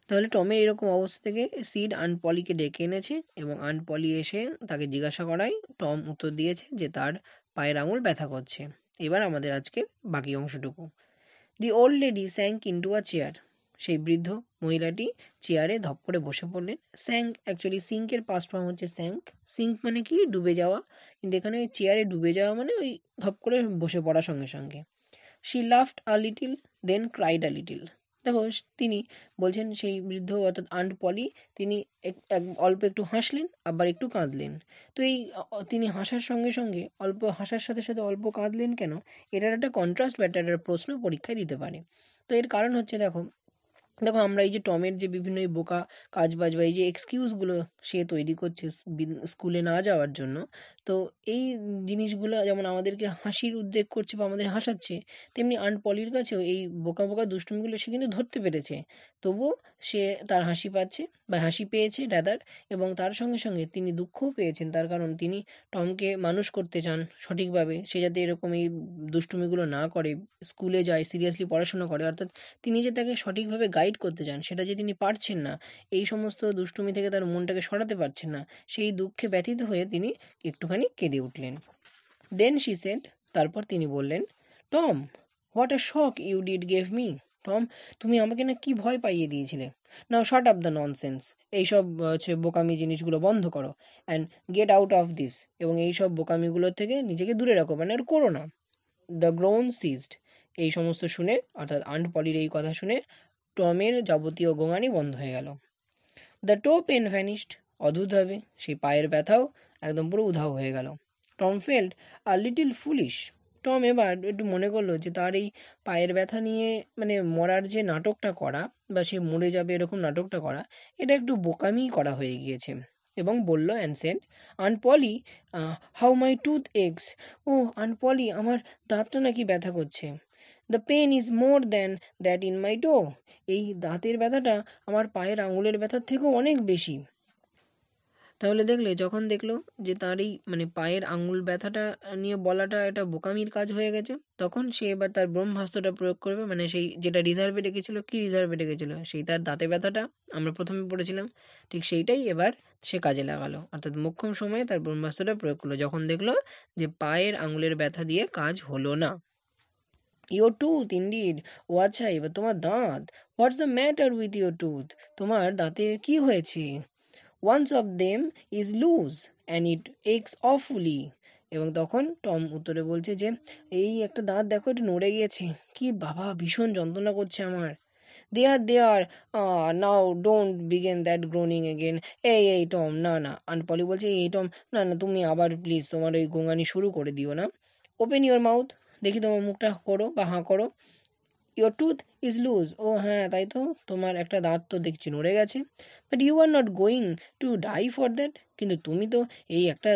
তাহলে টমের এরকম অবস্থা থেকে সিড আন্ট পলিকে ডেকে এনেছে এবং আন্ট পলি এসে তাকে জিজ্ঞাসা করায় টম উত্তর দিয়েছে যে তার পায়ের আঙুল ব্যথা করছে। এবার আমাদের আজকের বাকি অংশটুকু। দি old lady sank into a chair. সেই বৃদ্ধ মহিলাটি চেয়ারে ধপ করে বসে পড়লেন। স্যাঙ্ক অ্যাকচুয়ালি সিঙ্কের পাস্ট ফর্ম হচ্ছে স্যাঙ্ক। সিঙ্ক মানে কি ডুবে যাওয়া, কিন্তু এখানে ওই চেয়ারে ডুবে যাওয়া মানে ওই ধপ করে বসে পড়ার সঙ্গে সঙ্গে। She laughed a little then cried a little. দেখো তিনি বলছেন সেই বৃদ্ধ অর্থাৎ আন্ট পলি তিনি অল্প একটু হাসলেন আবার একটু কাঁদলেন। তো এই তিনি হাসার সঙ্গে সঙ্গে অল্প হাসার সাথে সাথে অল্প কাঁদলেন কেন, এটার একটা কন্ট্রাস্ট বা একটা প্রশ্ন পরীক্ষায় দিতে পারে। তো এর কারণ হচ্ছে দেখো, দেখো আমরা এই যে টমের যে বিভিন্ন এই বোকা কাজবাজ বা এই যে এক্সকিউজগুলো সে তৈরি করছে স্কুলে না যাওয়ার জন্য, তো এই জিনিসগুলো যেমন আমাদেরকে হাসির উদ্রেক করছে বা আমাদের হাসাচ্ছে, তেমনি আন্ট পলির কাছেও এই বোকা বোকা দুষ্টুমিগুলো সে কিন্তু ধরতে পেরেছে। তবুও সে তার হাসি পাচ্ছে বা হাসি পেয়েছে রাদার, এবং তার সঙ্গে সঙ্গে তিনি দুঃখও পেয়েছেন, তার কারণ তিনি টমকে মানুষ করতে চান সঠিকভাবে, সে যাতে এরকম এই দুষ্টুমিগুলো না করে, স্কুলে যায়, সিরিয়াসলি পড়াশোনা করে, অর্থাৎ তিনি যে তাকে সঠিকভাবে গাইড করতে চান সেটা যে তিনি পারছেন না, এই সমস্ত দুষ্টুমি থেকে তার মনটাকে সরাতে পারছেন না, সেই দুঃখে ব্যথিত হয়ে তিনি একটুখানি কেঁদে উঠলেন। দেন শি সেড, তারপর তিনি বললেন, Tom, what a shock you did gave me. Tom, তুমি আমাকে না কি ভয় পাইয়ে দিয়েছিলে। Now shut up the nonsense. এইসব হচ্ছে বোকামি জিনিসগুলো বন্ধ করো and get out of this, এবং এইসব বোকামিগুলো থেকে নিজেকে দূরে রাখো, মানে আর করো না। The grown ceased. এই সমস্ত শুনে অর্থাৎ আন্ট পলির এই কথা শুনে টমের যাবতীয় গোঙানি বন্ধ হয়ে গেল। The toe pain vanished. অদ্ভুতভাবে সেই পায়ের ব্যথাও একদম পুরো উধাও হয়ে গেল। Tom felt a little foolish. টম এবার একটু মনে করলো যে তার এই পায়ের ব্যথা নিয়ে মানে মরার যে নাটকটা করা বা সে মরে যাবে এরকম নাটকটা করা, এটা একটু বোকামিই করা হয়ে গিয়েছে, এবং বলল and said, aunt Polly, how my tooth aches. ও আন্ট পলি, আমার দাঁতটা নাকি ব্যথা করছে। The pain is more than that in my toe. এই দাঁতের ব্যথাটা আমার পায়ের আঙুলের ব্যথার থেকেও অনেক বেশি। তাহলে দেখলে যখন দেখলো যে তার এই মানে পায়ের আঙুল ব্যথাটা নিয়ে বলাটা একটা বোকামির কাজ হয়ে গেছে, তখন সে এবার তার ব্রহ্মাস্ত্রটা প্রয়োগ করবে, মানে সেই যেটা রিজার্ভে রেখেছিল, কি রিজার্ভে রেখেছিল, সেই তার দাঁতে ব্যথাটা আমরা প্রথমে পড়েছিলাম, ঠিক সেইটাই এবার সে কাজে লাগালো, অর্থাৎ মোক্ষম সময়ে তার ব্রহ্মাস্ত্রটা প্রয়োগ করলো যখন দেখলো যে পায়ের আঙুলের ব্যথা দিয়ে কাজ হলো না। Your tooth indeed. ও আচ্ছা, এবার তোমার দাঁত। What's the matter with your tooth. তোমার দাঁতে কি হয়েছে? Ones of them is loose and it aches awfully. এবং তখন টম উত্তরে বলছে যে এই একটা দাঁত দেখো, এটা নড়ে গিয়েছে, কি বাবা ভীষণ যন্ত্রণা করছে আমার। There now don't begin that groaning again. এই টম, না না। আন্ট পলি বলছে, এই টম, না না, তুমি আবার প্লিজ তোমার ওই গোঙানি শুরু করে দিও না। Open your mouth. দেখি তোমার মুখটা করো বা হাঁ করো। Your tooth is loose. ও হ্যাঁ, তাই তো, তোমার একটা দাঁত তো দেখছি নড়ে গেছে। But you are not going to die for that. কিন্তু তুমি তো এই একটা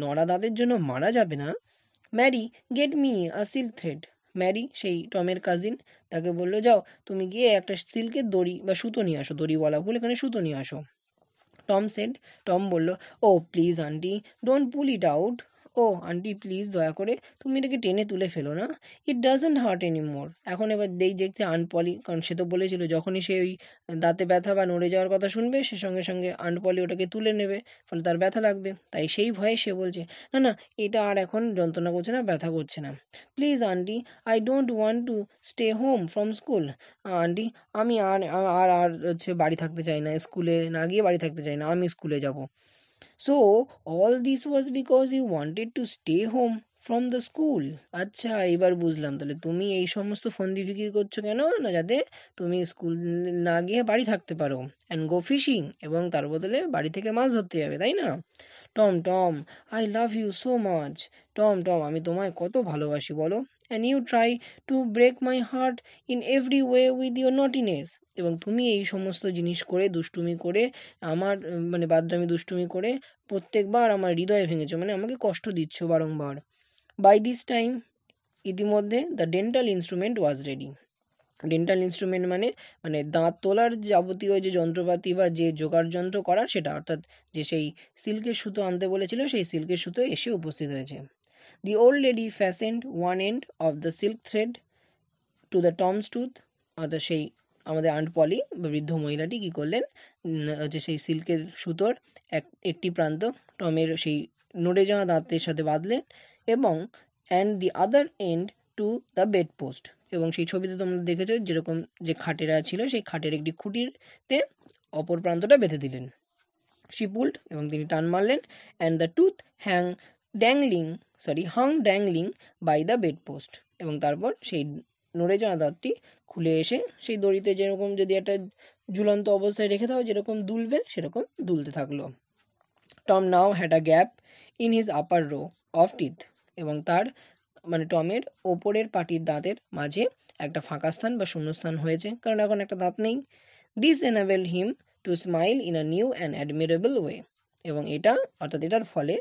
নড়া দাঁতের জন্য মারা যাবে না। Mary, get me a silk thread. Mary সেই টমের কাজিন, তাকে বললো, যাও তুমি গিয়ে একটা সিল্কের দড়ি বা সুতো নিয়ে আসো, দড়ি বলা ভুল, এখানে সুতো নিয়ে আসো। টম সেড, টম বলল, oh please auntie, don't pull it out. ও আন্টি প্লিজ দয়া করে তুমি এটাকে টেনে তুলে ফেলো না। It doesn't hurt any more. এখন এবার দেখতে আন্ট পলি, কারণ সে তো বলেছিল যখনই সে ওই দাঁতে ব্যথা বা নড়ে যাওয়ার কথা শুনবে সে সঙ্গে সঙ্গে আন্ট পলি ওটাকে তুলে নেবে, ফলে তার ব্যথা লাগবে, তাই সেই ভয়ে সে বলছে, না না, এটা আর এখন যন্ত্রণা করছে না, ব্যথা করছে না। Please aunty, I don't want to stay home from school. Aunty, আমি আর আর আর হচ্ছে বাড়ি থাকতে চাই না, স্কুলে না গিয়ে বাড়ি থাকতে চাই না, আমি স্কুলে যাব। So all this was because you wanted to stay home from the school. আচ্ছা, এবার বুঝলাম, তাহলে তুমি এই সমস্ত ফন্দি ফিকির করছো কেন না, যাতে তুমি স্কুল না গিয়ে বাড়ি থাকতে পারো অ্যান্ড গো ফিশিং, এবং তার বদলে বাড়ি থেকে মাছ ধরতে যাবে, তাই না? Tom, Tom, I love you so much. Tom, Tom, আমি তোমায় কত ভালোবাসি বলো। And you try to break my heart in every way with your naughtiness. এবং তুমি এই সমস্ত জিনিস করে, দুষ্টুমি করে, আমার মানে বাদরামি দুষ্টুমি করে প্রত্যেকবার আমার হৃদয় ভেঙেছো, মানে আমাকে কষ্ট দিচ্ছ বারংবার। বাই দিস টাইম, ইতিমধ্যে the dental instrument was ready. Dental instrument মানে মানে দাঁত তোলার যাবতীয় যে যন্ত্রপাতি বা যে জোগাড় যন্ত্র করার সেটা, অর্থাৎ যে সেই সিল্কের সুতো আনতে বলেছিল সেই সিল্কের সুতো এসে উপস্থিত হয়েছে। The old lady fastened one end of the silk thread to the Tom's tooth. অর্থাৎ সেই আমাদের আন্ট পলি বা বৃদ্ধ মহিলাটি কী করলেন, হচ্ছে সেই সিল্কের সুতোর একটি প্রান্ত টমের সেই নড়ে যাওয়া দাঁতের সাথে বাঁধলেন এবং and the other and to the bed post, এবং সেই ছবিতে তোমরা দেখেছো যেরকম যে খাটেরা ছিল সেই খাটের একটি খুঁটিতে অপর প্রান্তটা বেঁধে দিলেন। শি পুলড, এবং তিনি টান মারলেন, and the tooth hung dangling by the bed post, এবং তারপর সেই নড়ে যাওয়া দাঁতটি খুলে এসে সেই দড়িতে যেরকম যদি একটা ঝুলন্ত অবস্থায় রেখে দাও যেরকম দুলবে সেরকম দুলতে থাকলো। Tom now had a gap in his upper row of teeth, এবং তার মানে টমের ওপরের পাটির দাঁতের মাঝে একটা ফাঁকা স্থান বা শূন্যস্থান হয়েছে, কারণ এখন একটা দাঁত নেই। This enable him to smile in a new and admirable way, এবং এটা অর্থাৎ এটার ফলে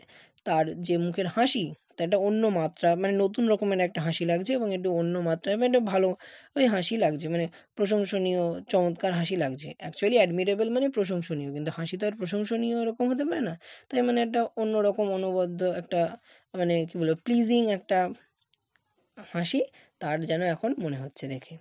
তার যে মুখের হাসি তা একটা অন্য মাত্রা, মানে নতুন রকমের একটা হাসি লাগছে এবং একটু অন্য মাত্রায় মানে একটা ভালো ওই হাসি লাগছে, মানে প্রশংসনীয় চমৎকার হাসি লাগছে। অ্যাকচুয়ালি অ্যাডমিরেবল মানে প্রশংসনীয়, কিন্তু হাসি তো আর প্রশংসনীয় এরকম হতে পারে না। তাই মানে একটা অন্যরকম অনবদ্য একটা মানে কী বলবো প্লিজিং একটা হাসি তার যেন এখন মনে হচ্ছে দেখে।